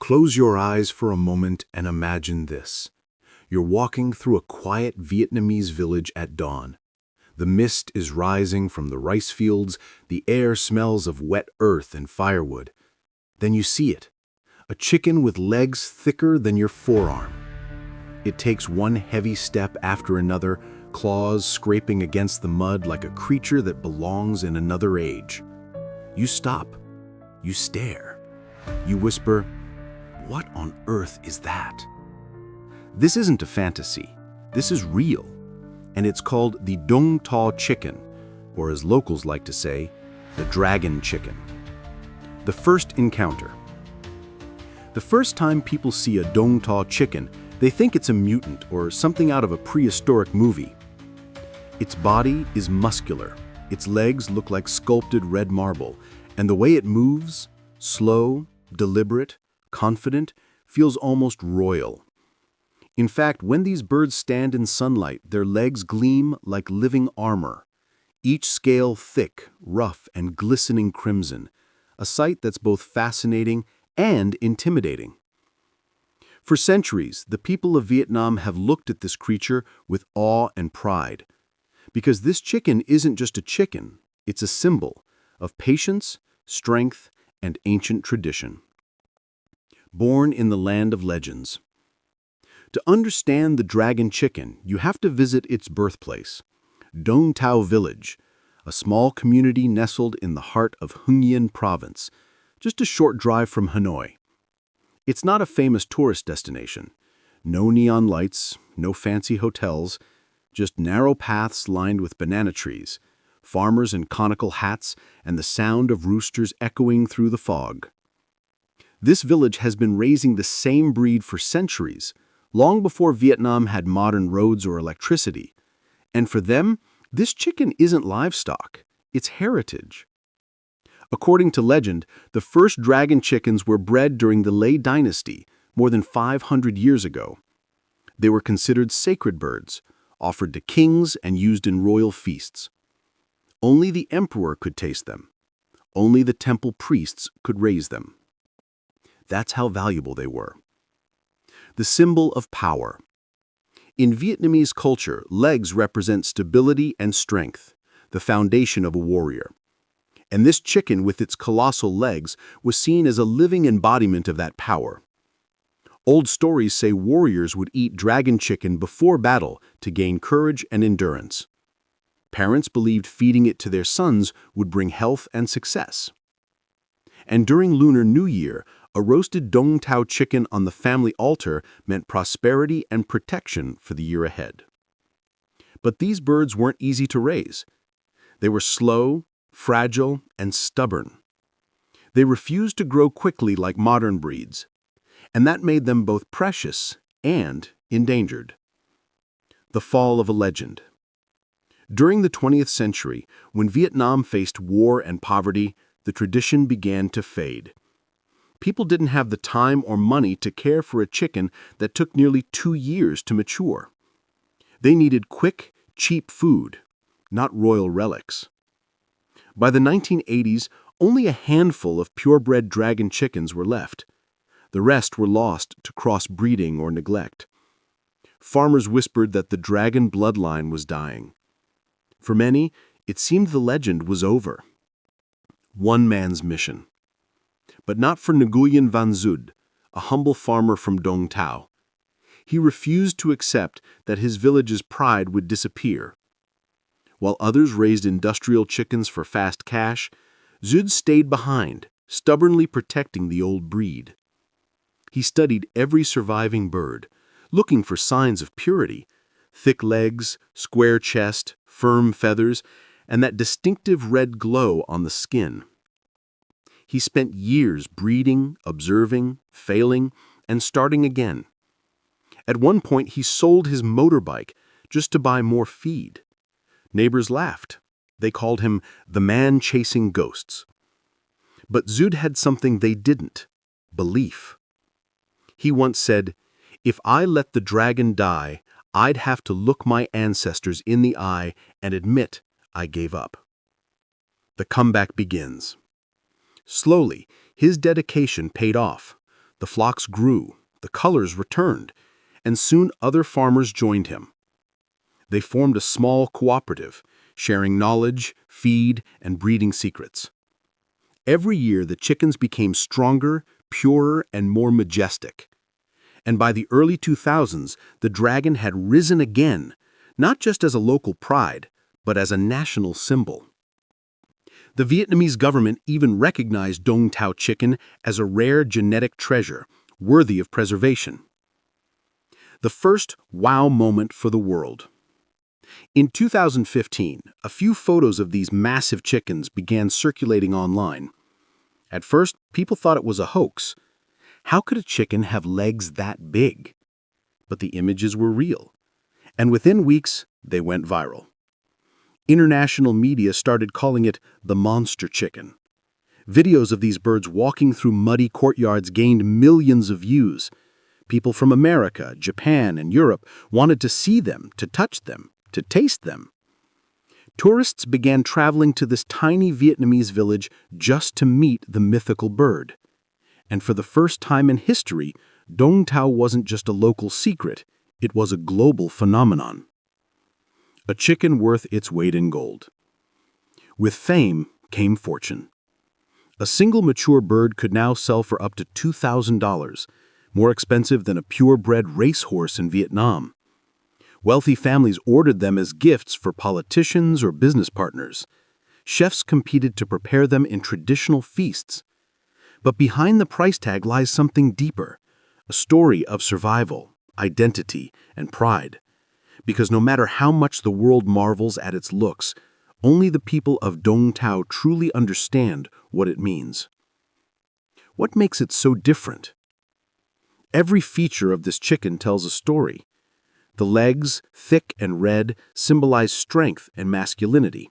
Close your eyes for a moment and imagine this. You're walking through a quiet Vietnamese village at dawn. The mist is rising from the rice fields, the air smells of wet earth and firewood. Then you see it, a chicken with legs thicker than your forearm. It takes one heavy step after another, claws scraping against the mud like a creature that belongs in another age. You stop. You stare. You whisper, "What on earth is that?" This isn't a fantasy. This is real. And it's called the Dong Ta chicken, or as locals like to say, the dragon chicken. The first encounter. The first time people see a Dong Ta chicken, they think it's a mutant or something out of a prehistoric movie. Its body is muscular, its legs look like sculpted red marble, and the way it moves, slow, deliberate, confident, feels almost royal. In fact, when these birds stand in sunlight, their legs gleam like living armor, each scale thick, rough, and glistening crimson, a sight that's both fascinating and intimidating. For centuries, the people of Vietnam have looked at this creature with awe and pride, because this chicken isn't just a chicken, it's a symbol of patience, strength, and ancient tradition. Born in the land of legends. To understand the dragon chicken, you have to visit its birthplace, Dong Tao Village, a small community nestled in the heart of Hưng Yên Province, just a short drive from Hanoi. It's not a famous tourist destination. No neon lights, no fancy hotels, just narrow paths lined with banana trees, farmers in conical hats, and the sound of roosters echoing through the fog. This village has been raising the same breed for centuries, long before Vietnam had modern roads or electricity. And for them, this chicken isn't livestock, it's heritage. According to legend, the first dragon chickens were bred during the Lê Dynasty, more than 500 years ago. They were considered sacred birds, offered to kings and used in royal feasts. Only the emperor could taste them. Only the temple priests could raise them. That's how valuable they were. The symbol of power. In Vietnamese culture, legs represent stability and strength, the foundation of a warrior. And this chicken with its colossal legs was seen as a living embodiment of that power. Old stories say warriors would eat dragon chicken before battle to gain courage and endurance. Parents believed feeding it to their sons would bring health and success. And during Lunar New Year, a roasted Dong Tao chicken on the family altar meant prosperity and protection for the year ahead. But these birds weren't easy to raise. They were slow, fragile, and stubborn. They refused to grow quickly like modern breeds, and that made them both precious and endangered. The fall of a legend. During the 20th century, when Vietnam faced war and poverty, the tradition began to fade. People didn't have the time or money to care for a chicken that took nearly 2 years to mature. They needed quick, cheap food, not royal relics. By the 1980s, only a handful of purebred dragon chickens were left. The rest were lost to crossbreeding or neglect. Farmers whispered that the dragon bloodline was dying. For many, it seemed the legend was over. One man's mission. But not for Nguyen Van Zud, a humble farmer from Dong Tao. He refused to accept that his village's pride would disappear. While others raised industrial chickens for fast cash, Zud stayed behind, stubbornly protecting the old breed. He studied every surviving bird, looking for signs of purity: thick legs, square chest, firm feathers, and that distinctive red glow on the skin. He spent years breeding, observing, failing, and starting again. At one point, he sold his motorbike just to buy more feed. Neighbors laughed. They called him the man chasing ghosts. But Zud had something they didn't: belief. He once said, "If I let the dragon die, I'd have to look my ancestors in the eye and admit I gave up." The comeback begins. Slowly, his dedication paid off. The flocks grew, the colors returned, and soon other farmers joined him. They formed a small cooperative, sharing knowledge, feed, and breeding secrets. Every year, the chickens became stronger, purer, and more majestic. And by the early 2000s, the dragon had risen again, not just as a local pride, but as a national symbol. The Vietnamese government even recognized Dong Tao chicken as a rare genetic treasure, worthy of preservation. The first wow moment for the world. In 2015, a few photos of these massive chickens began circulating online. At first, people thought it was a hoax. How could a chicken have legs that big? But the images were real. And within weeks, they went viral. International media started calling it the monster chicken. Videos of these birds walking through muddy courtyards gained millions of views. People from America, Japan, and Europe wanted to see them, to touch them, to taste them. Tourists began traveling to this tiny Vietnamese village just to meet the mythical bird. And for the first time in history, Dong Tao wasn't just a local secret, it was a global phenomenon. A chicken worth its weight in gold. With fame came fortune. A single mature bird could now sell for up to $2,000, more expensive than a purebred racehorse in Vietnam. Wealthy families ordered them as gifts for politicians or business partners. Chefs competed to prepare them in traditional feasts. But behind the price tag lies something deeper, a story of survival, identity, and pride. Because no matter how much the world marvels at its looks, only the people of Dong Tao truly understand what it means. What makes it so different? Every feature of this chicken tells a story. The legs, thick and red, symbolize strength and masculinity.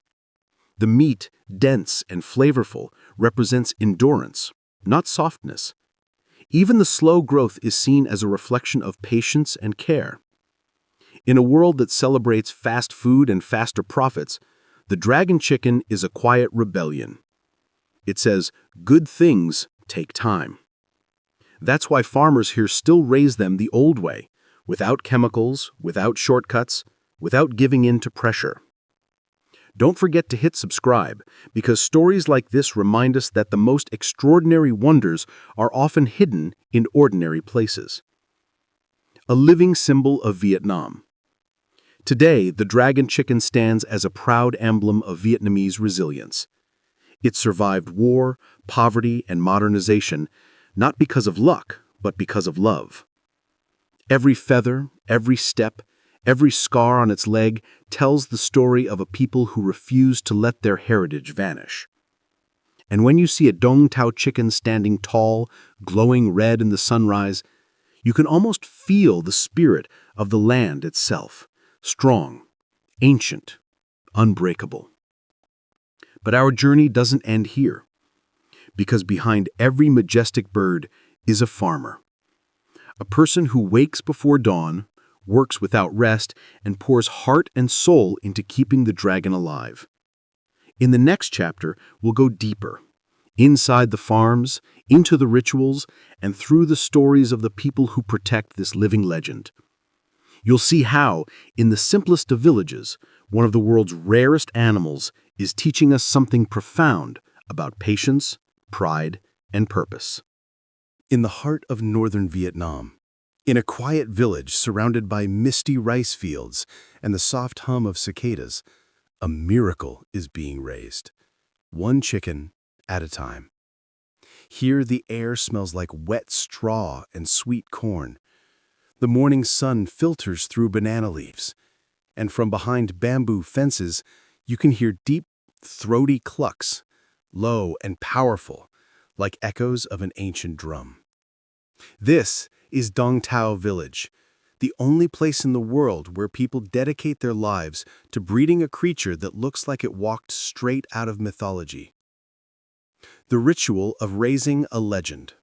The meat, dense and flavorful, represents endurance, not softness. Even the slow growth is seen as a reflection of patience and care. In a world that celebrates fast food and faster profits, the dragon chicken is a quiet rebellion. It says, good things take time. That's why farmers here still raise them the old way, without chemicals, without shortcuts, without giving in to pressure. Don't forget to hit subscribe, because stories like this remind us that the most extraordinary wonders are often hidden in ordinary places. A living symbol of Vietnam. Today, the dragon chicken stands as a proud emblem of Vietnamese resilience. It survived war, poverty, and modernization, not because of luck, but because of love. Every feather, every step, every scar on its leg tells the story of a people who refused to let their heritage vanish. And when you see a Dong Tao chicken standing tall, glowing red in the sunrise, you can almost feel the spirit of the land itself, strong, ancient, unbreakable. But our journey doesn't end here, because behind every majestic bird is a farmer. A person who wakes before dawn, works without rest, and pours heart and soul into keeping the dragon alive. In the next chapter, we'll go deeper, inside the farms, into the rituals, and through the stories of the people who protect this living legend. You'll see how, in the simplest of villages, one of the world's rarest animals is teaching us something profound about patience, pride, and purpose. In the heart of northern Vietnam, in a quiet village surrounded by misty rice fields and the soft hum of cicadas, a miracle is being raised, one chicken at a time. Here the air smells like wet straw and sweet corn. The morning sun filters through banana leaves, and from behind bamboo fences, you can hear deep, throaty clucks, low and powerful, like echoes of an ancient drum. This is Dong Tao Village, the only place in the world where people dedicate their lives to breeding a creature that looks like it walked straight out of mythology. The ritual of raising a legend.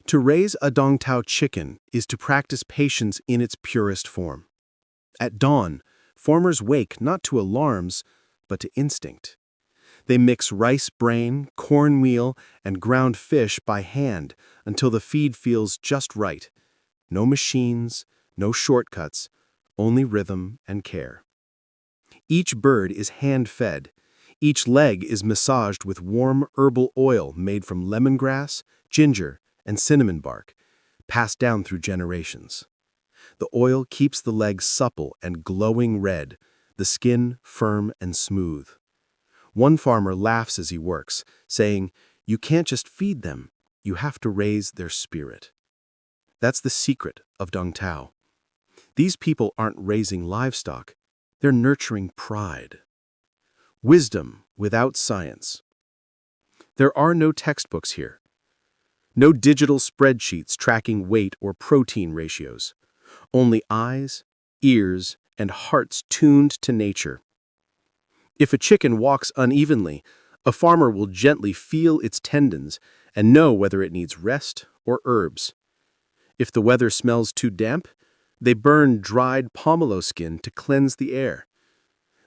To raise a Dong Tao chicken is to practice patience in its purest form. At dawn, farmers wake not to alarms, but to instinct. They mix rice bran, cornmeal, and ground fish by hand until the feed feels just right. No machines, no shortcuts, only rhythm and care. Each bird is hand-fed. Each leg is massaged with warm herbal oil made from lemongrass, ginger, and cinnamon bark, passed down through generations. The oil keeps the legs supple and glowing red, the skin firm and smooth. One farmer laughs as he works, saying, "You can't just feed them, you have to raise their spirit." That's the secret of Dong Tao. These people aren't raising livestock, they're nurturing pride. Wisdom without science. There are no textbooks here. No digital spreadsheets tracking weight or protein ratios. Only eyes, ears, and hearts tuned to nature. If a chicken walks unevenly, a farmer will gently feel its tendons and know whether it needs rest or herbs. If the weather smells too damp, they burn dried pomelo skin to cleanse the air.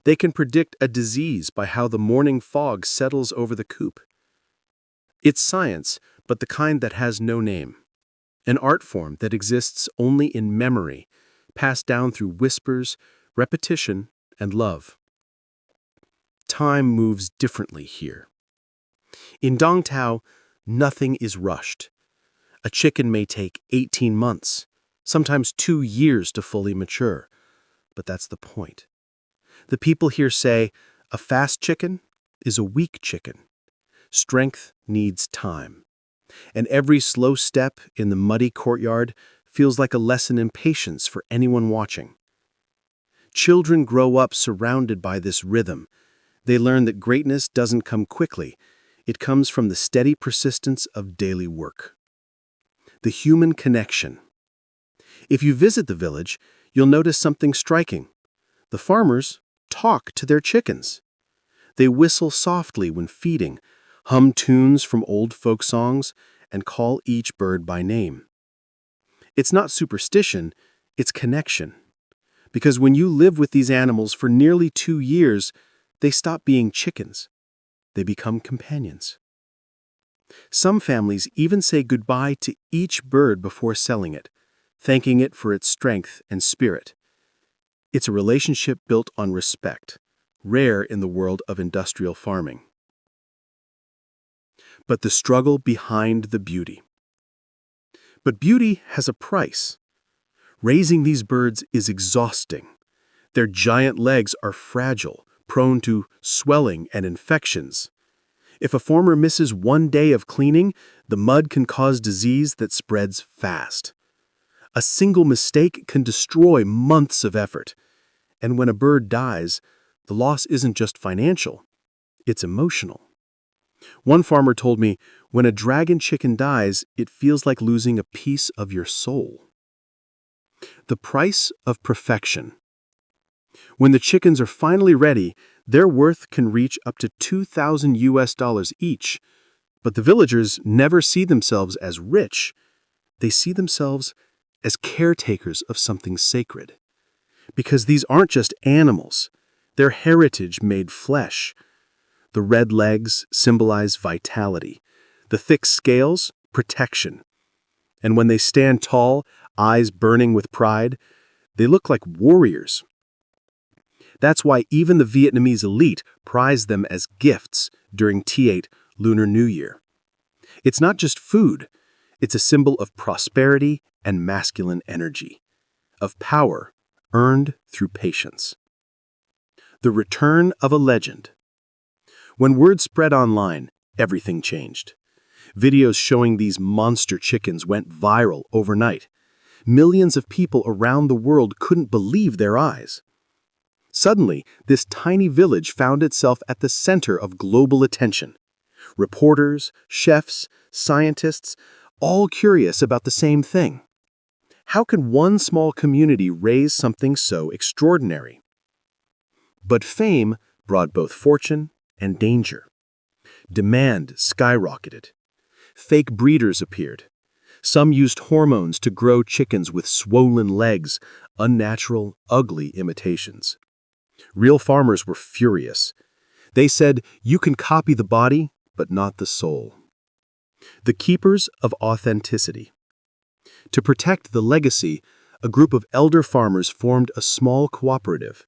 They can predict a disease by how the morning fog settles over the coop. It's science, but the kind that has no name. An art form that exists only in memory, passed down through whispers, repetition, and love. Time moves differently here. In Dong Tao, nothing is rushed. A chicken may take 18 months, sometimes 2 years to fully mature, but that's the point. The people here say, a fast chicken is a weak chicken. Strength needs time. And every slow step in the muddy courtyard feels like a lesson in patience for anyone watching. Children grow up surrounded by this rhythm. They learn that greatness doesn't come quickly. It comes from the steady persistence of daily work. The human connection. If you visit the village, you'll notice something striking. The farmers talk to their chickens. They whistle softly when feeding, hum tunes from old folk songs, and call each bird by name. It's not superstition, it's connection. Because when you live with these animals for nearly 2 years, they stop being chickens. They become companions. Some families even say goodbye to each bird before selling it, thanking it for its strength and spirit. It's a relationship built on respect, rare in the world of industrial farming. But the struggle behind the beauty. But beauty has a price. Raising these birds is exhausting. Their giant legs are fragile, prone to swelling and infections. If a farmer misses 1 day of cleaning, the mud can cause disease that spreads fast. A single mistake can destroy months of effort. And when a bird dies, the loss isn't just financial, it's emotional. One farmer told me, when a dragon chicken dies, it feels like losing a piece of your soul. The price of perfection. When the chickens are finally ready, their worth can reach up to $2,000 each. But the villagers never see themselves as rich. They see themselves as caretakers of something sacred. Because these aren't just animals, they're heritage made flesh. The red legs symbolize vitality. The thick scales, protection. And when they stand tall, eyes burning with pride, they look like warriors. That's why even the Vietnamese elite prize them as gifts during T8 Lunar New Year. It's not just food, it's a symbol of prosperity and masculine energy, of power earned through patience. The return of a legend. When word spread online, everything changed. Videos showing these monster chickens went viral overnight. Millions of people around the world couldn't believe their eyes. Suddenly, this tiny village found itself at the center of global attention. Reporters, chefs, scientists, all curious about the same thing. How can one small community raise something so extraordinary? But fame brought both fortune and danger. Demand skyrocketed. Fake breeders appeared. Some used hormones to grow chickens with swollen legs, unnatural, ugly imitations. Real farmers were furious. They said, "You can copy the body, but not the soul." The keepers of authenticity. To protect the legacy, a group of elder farmers formed a small cooperative.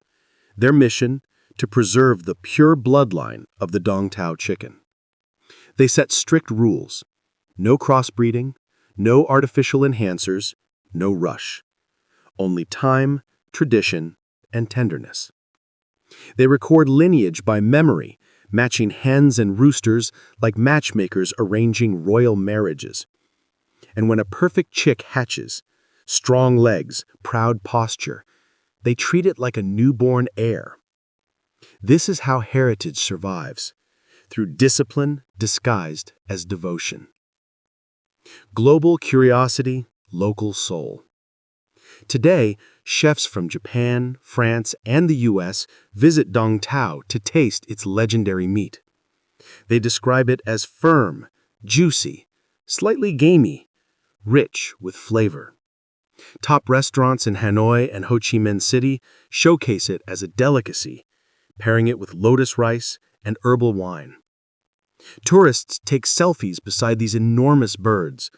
Their mission, to preserve the pure bloodline of the Dong Tao chicken. They set strict rules. No crossbreeding, no artificial enhancers, no rush. Only time, tradition, and tenderness. They record lineage by memory, matching hens and roosters like matchmakers arranging royal marriages. And when a perfect chick hatches, strong legs, proud posture, they treat it like a newborn heir. This is how heritage survives, through discipline disguised as devotion. Global curiosity, local soul. Today, chefs from Japan, France, and the US visit Dong Tao to taste its legendary meat. They describe it as firm, juicy, slightly gamey, rich with flavor. Top restaurants in Hanoi and Ho Chi Minh City showcase it as a delicacy, pairing it with lotus rice and herbal wine. Tourists take selfies beside these enormous birds.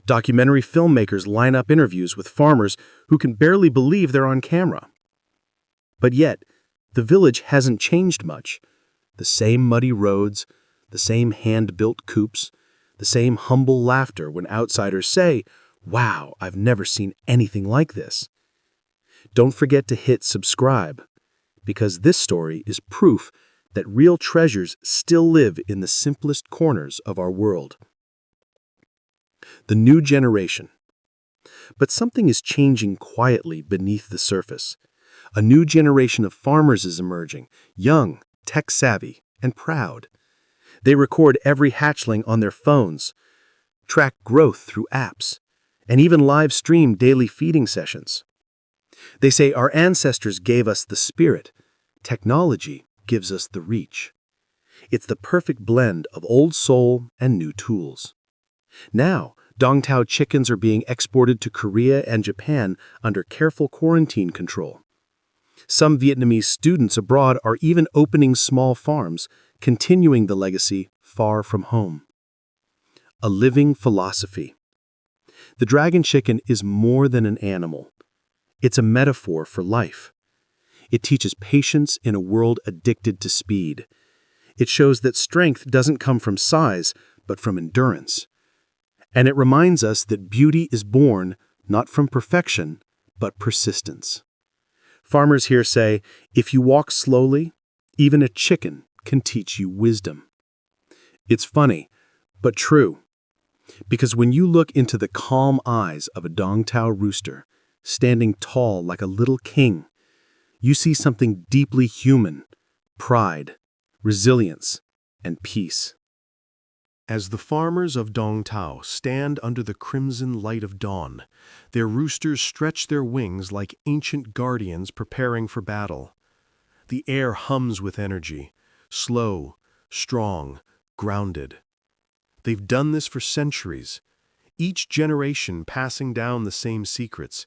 Documentary filmmakers line up interviews with farmers who can barely believe they're on camera. But yet, the village hasn't changed much. The same muddy roads, the same hand-built coops, the same humble laughter when outsiders say, "Wow, I've never seen anything like this." Don't forget to hit subscribe, because this story is proof that real treasures still live in the simplest corners of our world. The new generation. But something is changing quietly beneath the surface. A new generation of farmers is emerging, young, tech-savvy, and proud. They record every hatchling on their phones, track growth through apps, and even live stream daily feeding sessions. They say our ancestors gave us the spirit. Technology gives us the reach. It's the perfect blend of old soul and new tools. Now, Dong Tao chickens are being exported to Korea and Japan under careful quarantine control. Some Vietnamese students abroad are even opening small farms, continuing the legacy far from home. A living philosophy. The dragon chicken is more than an animal. It's a metaphor for life. It teaches patience in a world addicted to speed. It shows that strength doesn't come from size, but from endurance. And it reminds us that beauty is born not from perfection, but persistence. Farmers here say, if you walk slowly, even a chicken can teach you wisdom. It's funny, but true. Because when you look into the calm eyes of a Dong Tao rooster, standing tall like a little king, you see something deeply human: pride, resilience, and peace. As the farmers of Dong Tao stand under the crimson light of dawn, their roosters stretch their wings like ancient guardians preparing for battle. The air hums with energy, slow, strong, grounded. They've done this for centuries, each generation passing down the same secrets,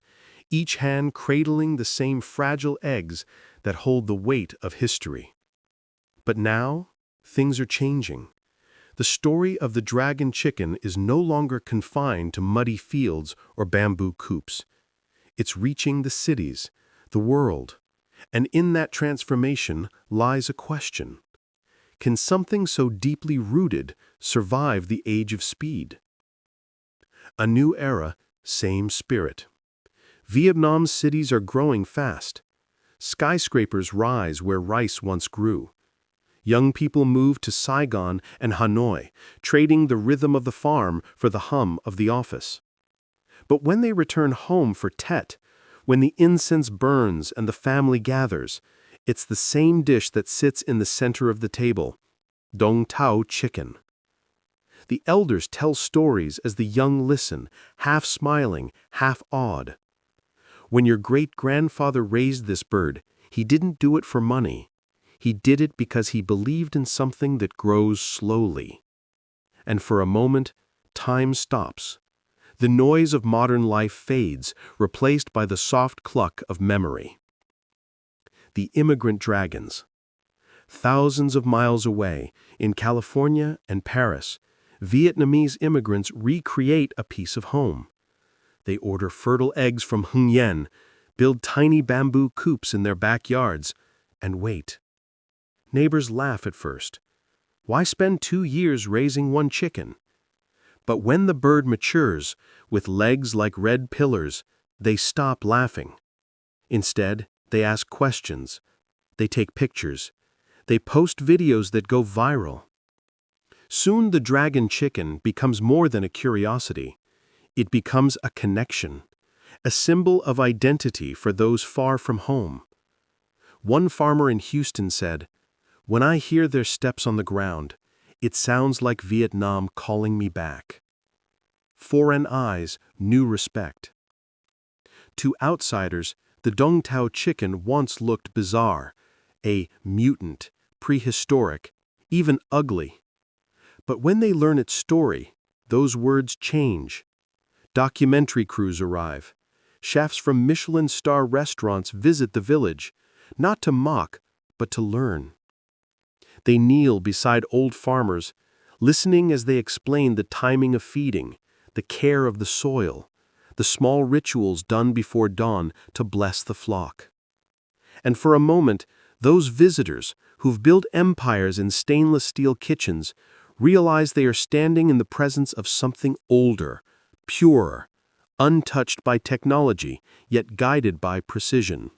each hand cradling the same fragile eggs that hold the weight of history. But now, things are changing. The story of the dragon chicken is no longer confined to muddy fields or bamboo coops. It's reaching the cities, the world, and in that transformation lies a question. Can something so deeply rooted survive the age of speed? A new era, same spirit. Vietnam's cities are growing fast. Skyscrapers rise where rice once grew. Young people move to Saigon and Hanoi, trading the rhythm of the farm for the hum of the office. But when they return home for Tet, when the incense burns and the family gathers, it's the same dish that sits in the center of the table: Dong Tao chicken. The elders tell stories as the young listen, half smiling, half awed. When your great-grandfather raised this bird, he didn't do it for money. He did it because he believed in something that grows slowly. And for a moment, time stops. The noise of modern life fades, replaced by the soft cluck of memory. The immigrant dragons. Thousands of miles away, in California and Paris, Vietnamese immigrants recreate a piece of home. They order fertile eggs from Hưng Yen, build tiny bamboo coops in their backyards, and wait. Neighbors laugh at first. Why spend 2 years raising one chicken? But when the bird matures, with legs like red pillars, they stop laughing. Instead, they ask questions. They take pictures. They post videos that go viral. Soon the dragon chicken becomes more than a curiosity. It becomes a connection, a symbol of identity for those far from home. One farmer in Houston said, "When I hear their steps on the ground, it sounds like Vietnam calling me back." Foreign eyes, new respect. To outsiders, the Dong Tao chicken once looked bizarre, a mutant, prehistoric, even ugly. But when they learn its story, those words change. Documentary crews arrive. Chefs from Michelin star restaurants visit the village, not to mock, but to learn. They kneel beside old farmers, listening as they explain the timing of feeding, the care of the soil, the small rituals done before dawn to bless the flock. And for a moment, those visitors who've built empires in stainless steel kitchens realize they are standing in the presence of something older, purer, untouched by technology, yet guided by precision.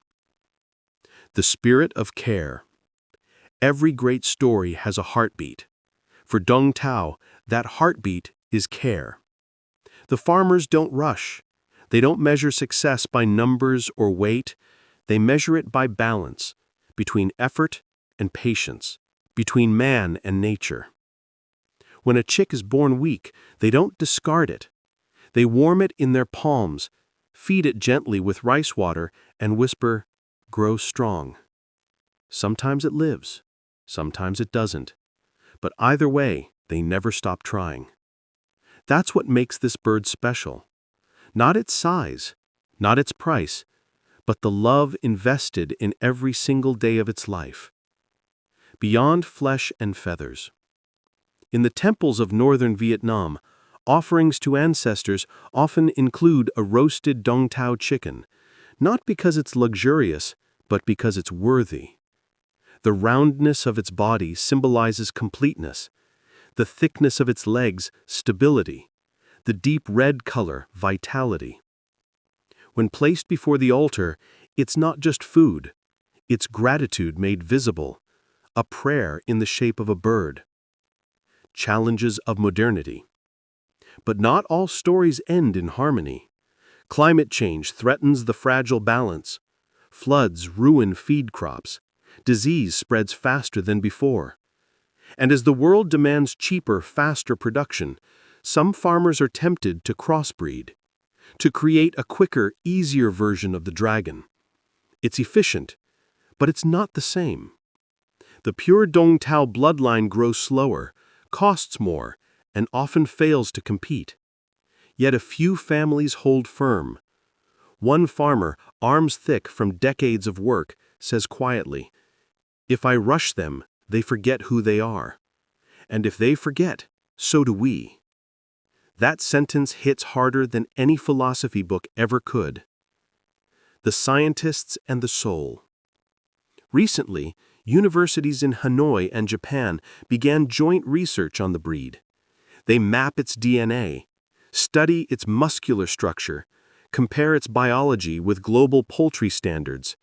The spirit of care. Every great story has a heartbeat. For Dong Tao, that heartbeat is care. The farmers don't rush. They don't measure success by numbers or weight. They measure it by balance, between effort and patience, between man and nature. When a chick is born weak, they don't discard it. They warm it in their palms, feed it gently with rice water, and whisper, "Grow strong." Sometimes it lives, sometimes it doesn't. But either way, they never stop trying. That's what makes this bird special. Not its size, not its price, but the love invested in every single day of its life. Beyond flesh and feathers. In the temples of northern Vietnam, offerings to ancestors often include a roasted Dong Tao chicken, not because it's luxurious, but because it's worthy. The roundness of its body symbolizes completeness, the thickness of its legs, stability, the deep red color, vitality. When placed before the altar, it's not just food, it's gratitude made visible, a prayer in the shape of a bird. Challenges of modernity. But not all stories end in harmony. Climate change threatens the fragile balance. Floods ruin feed crops. Disease spreads faster than before. And as the world demands cheaper, faster production, some farmers are tempted to crossbreed, to create a quicker, easier version of the dragon. It's efficient, but it's not the same. The pure Dong Tao bloodline grows slower, costs more, and often fails to compete. Yet a few families hold firm. One farmer, arms thick from decades of work, says quietly, "If I rush them, they forget who they are. And if they forget, so do we." That sentence hits harder than any philosophy book ever could. The scientists and the soul. Recently, universities in Hanoi and Japan began joint research on the breed. They map its DNA, study its muscular structure, compare its biology with global poultry standards.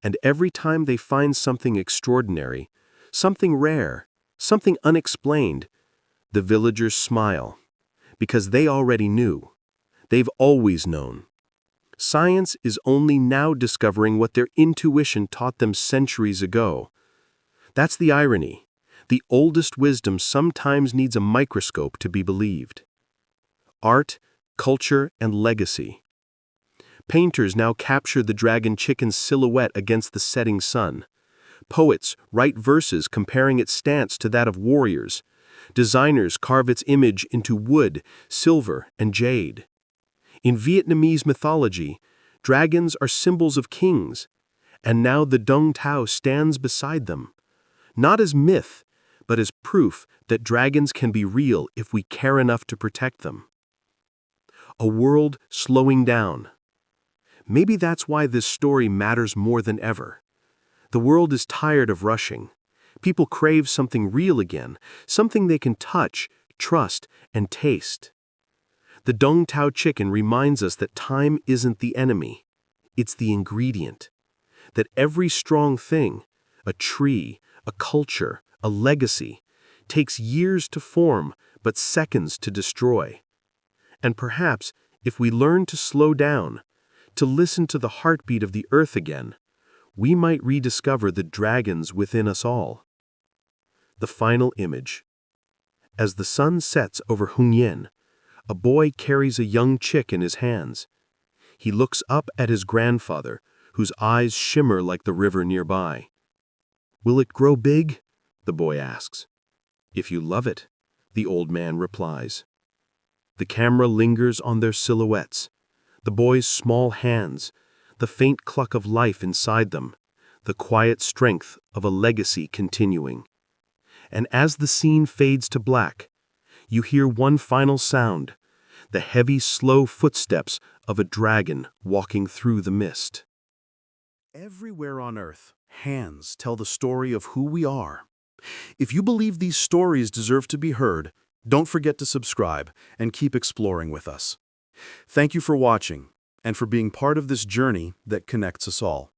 And every time they find something extraordinary, something rare, something unexplained, the villagers smile, because they already knew. They've always known. Science is only now discovering what their intuition taught them centuries ago. That's the irony. The oldest wisdom sometimes needs a microscope to be believed. Art, culture, and legacy. Painters now capture the dragon chicken's silhouette against the setting sun. Poets write verses comparing its stance to that of warriors. Designers carve its image into wood, silver, and jade. In Vietnamese mythology, dragons are symbols of kings, and now the Dong Tao stands beside them, not as myth, but as proof that dragons can be real if we care enough to protect them. A world slowing down. Maybe that's why this story matters more than ever. The world is tired of rushing. People crave something real again, something they can touch, trust, and taste. The Dong Tao chicken reminds us that time isn't the enemy, it's the ingredient. That every strong thing, a tree, a culture, a legacy, takes years to form but seconds to destroy. And perhaps, if we learn to slow down, to listen to the heartbeat of the earth again, we might rediscover the dragons within us all. The final image. As the sun sets over Hunyin, a boy carries a young chick in his hands. He looks up at his grandfather, whose eyes shimmer like the river nearby. "Will it grow big?" the boy asks. "If you love it," the old man replies. The camera lingers on their silhouettes, the boy's small hands, the faint cluck of life inside them, the quiet strength of a legacy continuing. And as the scene fades to black, you hear one final sound, the heavy, slow footsteps of a dragon walking through the mist. Everywhere on Earth, hands tell the story of who we are. If you believe these stories deserve to be heard, don't forget to subscribe and keep exploring with us. Thank you for watching and for being part of this journey that connects us all.